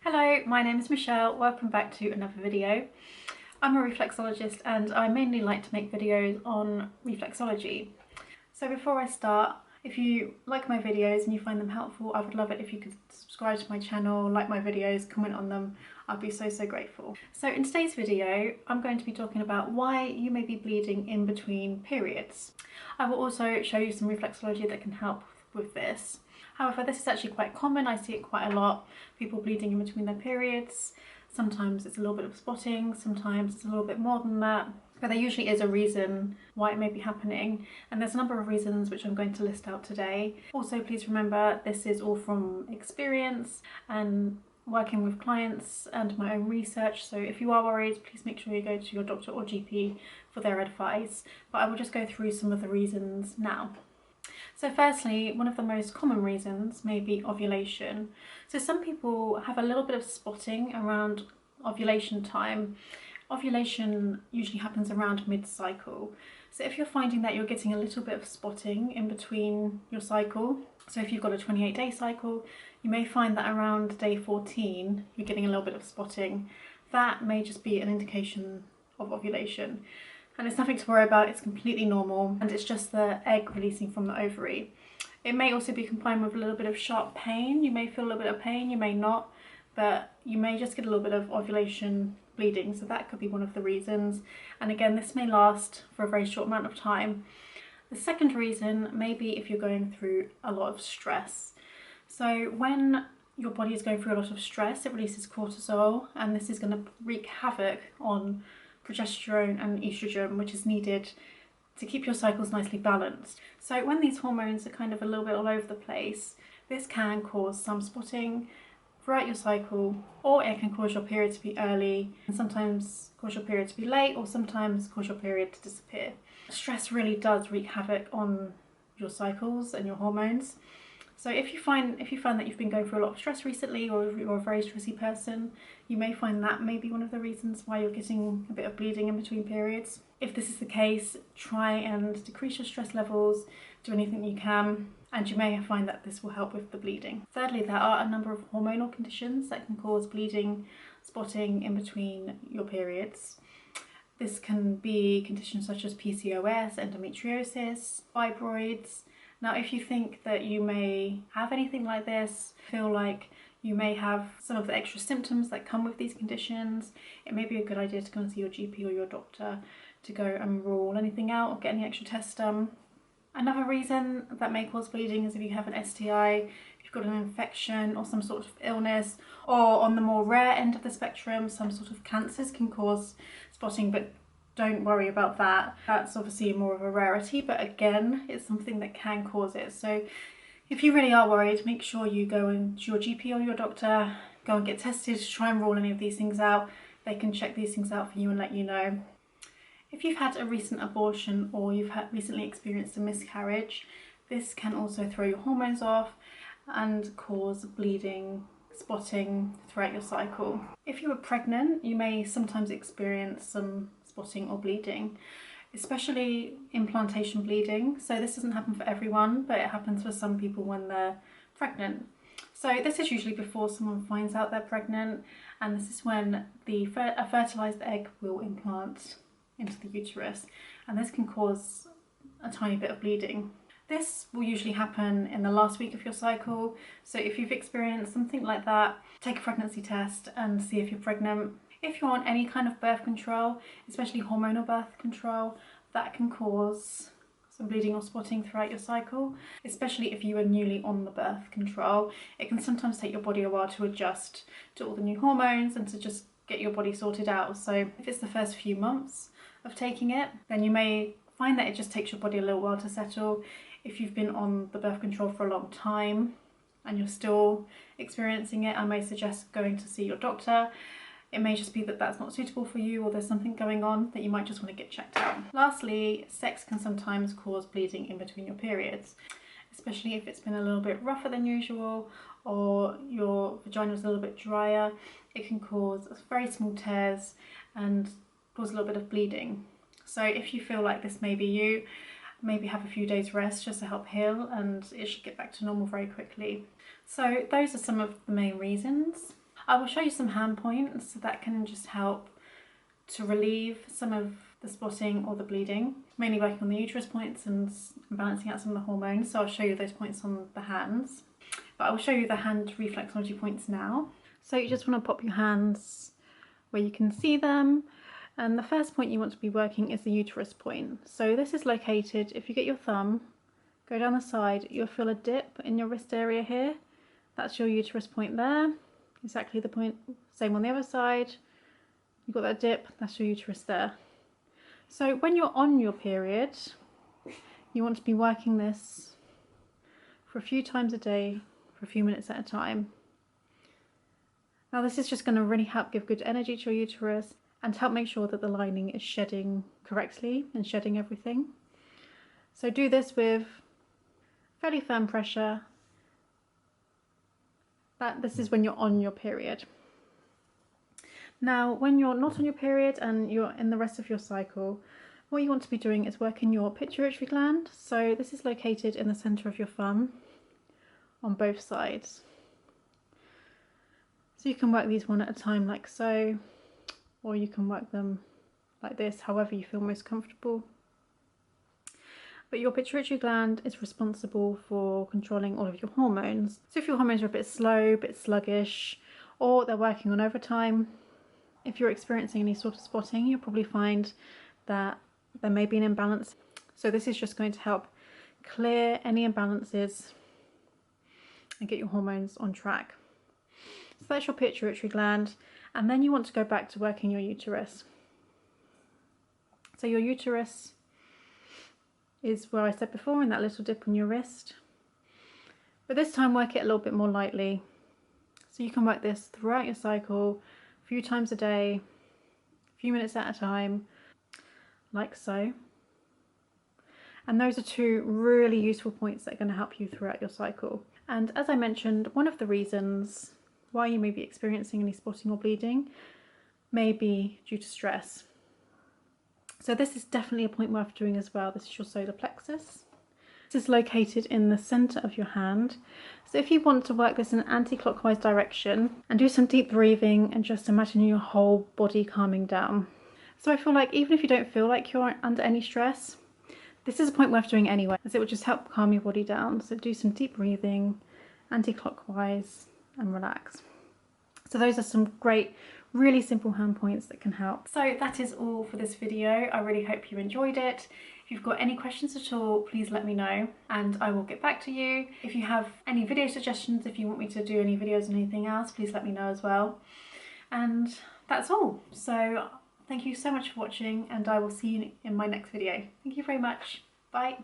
Hello, my name is Michelle. Welcome back to another video. I'm a reflexologist and I mainly like to make videos on reflexology. So before I start, if you like my videos and you find them helpful, I would love it if you could subscribe to my channel, like my videos, comment on them. I'd be so grateful. So in today's video, I'm going to be talking about why you may be bleeding in between periods. I will also show you some reflexology that can help with this. However, this is actually quite common. I see it quite a lot. People bleeding in between their periods. Sometimes it's a little bit of spotting, sometimes it's a little bit more than that. But there usually is a reason why it may be happening, and there's a number of reasons which I'm going to list out today. Also, please remember this is all from experience and working with clients and my own research, so if you are worried, please make sure you go to your doctor or GP for their advice. But I will just go through some of the reasons now. So firstly, one of the most common reasons may be ovulation. So some people have a little bit of spotting around ovulation time. Ovulation usually happens around mid-cycle. So if you're finding that you're getting a little bit of spotting in between your cycle, so if you've got a 28-day cycle, you may find that around day 14 you're getting a little bit of spotting. That may just be an indication of ovulation. And it's nothing to worry about, it's completely normal, and it's just the egg releasing from the ovary. It may also be combined with a little bit of sharp pain. You may feel a little bit of pain, you may not, but you may just get a little bit of ovulation bleeding, so that could be one of the reasons. And again, this may last for a very short amount of time. The second reason may be if you're going through a lot of stress. So when your body is going through a lot of stress, it releases cortisol, and this is going to wreak havoc on progesterone and estrogen, which is needed to keep your cycles nicely balanced. So when these hormones are kind of a little bit all over the place, this can cause some spotting throughout your cycle, or it can cause your period to be early, and sometimes cause your period to be late, or sometimes cause your period to disappear. Stress really does wreak havoc on your cycles and your hormones. So if you find that you've been going through a lot of stress recently, or you're a very stressy person, you may find that may be one of the reasons why you're getting a bit of bleeding in between periods. If this is the case, try and decrease your stress levels, do anything you can, and you may find that this will help with the bleeding. Thirdly, there are a number of hormonal conditions that can cause bleeding, spotting in between your periods. This can be conditions such as PCOS, endometriosis, fibroids. Now, if you think that you may have anything like this, feel like you may have some of the extra symptoms that come with these conditions, it may be a good idea to go and see your GP or your doctor to go and rule anything out or get any extra tests done. Another reason that may cause bleeding is if you have an STI, if you've got an infection or some sort of illness, or on the more rare end of the spectrum, some sort of cancers can cause spotting, but don't worry about that. That's obviously more of a rarity, but again, it's something that can cause it. So if you really are worried, make sure you go and to your GP or your doctor, go and get tested to try and rule any of these things out. They can check these things out for you and let you know. If you've had a recent abortion or you've recently experienced a miscarriage, this can also throw your hormones off and cause bleeding, spotting throughout your cycle. If you were pregnant, you may sometimes experience some spotting or bleeding, especially implantation bleeding. So this doesn't happen for everyone, but it happens for some people when they're pregnant. So this is usually before someone finds out they're pregnant, and this is when a fertilized egg will implant into the uterus, and this can cause a tiny bit of bleeding. This will usually happen in the last week of your cycle, so if you've experienced something like that, take a pregnancy test and see if you're pregnant. If you're on any kind of birth control, especially hormonal birth control, that can cause some bleeding or spotting throughout your cycle, especially if you are newly on the birth control. It can sometimes take your body a while to adjust to all the new hormones and to just get your body sorted out. So if it's the first few months of taking it, then you may find that it just takes your body a little while to settle. If you've been on the birth control for a long time and you're still experiencing it, I may suggest going to see your doctor. It may just be that that's not suitable for you, or there's something going on that you might just want to get checked out. Lastly, sex can sometimes cause bleeding in between your periods, especially if it's been a little bit rougher than usual or your vagina is a little bit drier. It can cause very small tears and cause a little bit of bleeding. So if you feel like this may be you, maybe have a few days rest just to help heal, and it should get back to normal very quickly. So those are some of the main reasons. I will show you some hand points that can just help to relieve some of the spotting or the bleeding, mainly working on the uterus points and balancing out some of the hormones. So I'll show you those points on the hands, but I will show you the hand reflexology points now. So you just want to pop your hands where you can see them, and the first point you want to be working is the uterus point. So this is located, if you get your thumb, go down the side, you'll feel a dip in your wrist area here. That's your uterus point there. Exactly the point, same on the other side. You've got that dip, that's your uterus there. So when you're on your period, you want to be working this for a few times a day, for a few minutes at a time. Now this is just going to really help give good energy to your uterus and help make sure that the lining is shedding correctly and shedding everything. So do this with fairly firm pressure. This is when you're on your period. Now, when you're not on your period and you're in the rest of your cycle, what you want to be doing is working your pituitary gland. So this is located in the centre of your thumb on both sides. So you can work these one at a time like so, or you can work them like this, however you feel most comfortable. But your pituitary gland is responsible for controlling all of your hormones. So if your hormones are a bit slow, a bit sluggish, or they're working on overtime, if you're experiencing any sort of spotting, you'll probably find that there may be an imbalance. So this is just going to help clear any imbalances and get your hormones on track. So that's your pituitary gland, and then you want to go back to working your uterus. So your uterus is where I said before, in that little dip on your wrist. But this time work it a little bit more lightly. So you can work this throughout your cycle, a few times a day, a few minutes at a time, like so. And those are two really useful points that are going to help you throughout your cycle. And as I mentioned, one of the reasons why you may be experiencing any spotting or bleeding may be due to stress. So this is definitely a point worth doing as well. This is your solar plexus. This is located in the centre of your hand. So if you want to work this in an anti-clockwise direction and do some deep breathing and just imagine your whole body calming down. So I feel like even if you don't feel like you're under any stress, this is a point worth doing anyway, as it will just help calm your body down. So do some deep breathing, anti-clockwise, and relax. So those are some great, really simple hand points that can help. So that is all for this video. I really hope you enjoyed it. If you've got any questions at all, please let me know and I will get back to you. If you have any video suggestions, if you want me to do any videos on anything else, please let me know as well. And that's all. So thank you so much for watching, and I will see you in my next video. Thank you very much. Bye.